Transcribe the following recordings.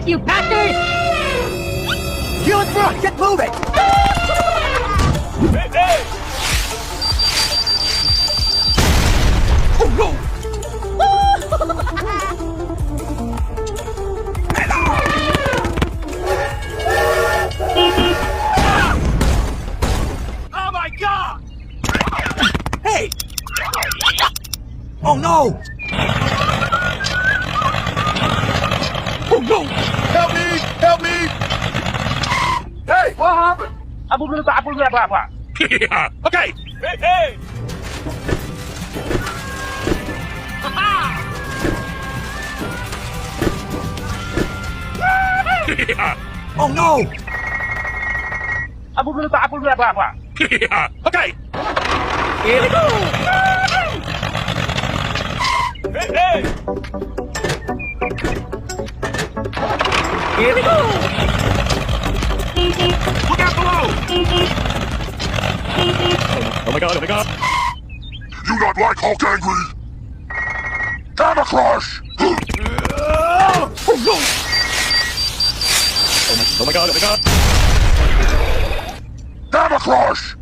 back, you bastard! Kill it, bro! Get moving! Hey, hey! Oh no! Oh my God! Hey! Oh no! Oh no! Help me! Help me! Hey, what happened? Okay. Hey, hey! Oh no! Okay. Here we go. Hey, hey! Here we go! Look out below! Oh my god, oh my god. You not like Hulk angry? Gamma Crush! Oh no! Oh my god, oh my god. Gamma Crush!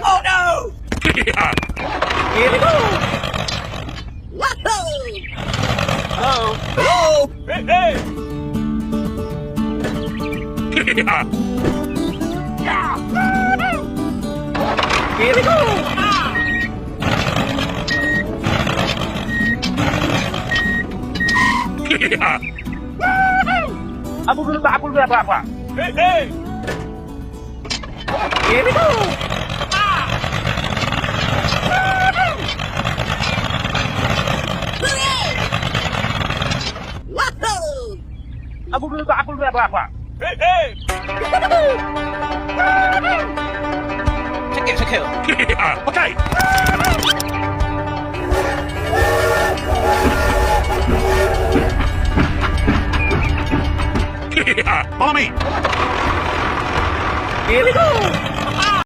Oh no! Here we go! Wahoo! Oh. Hello? Hey, hey! Here we go! Hey, hey! Here we go! Wahoo! Hey, hey! Chicken to kill. Okay. Follow me. Here we go!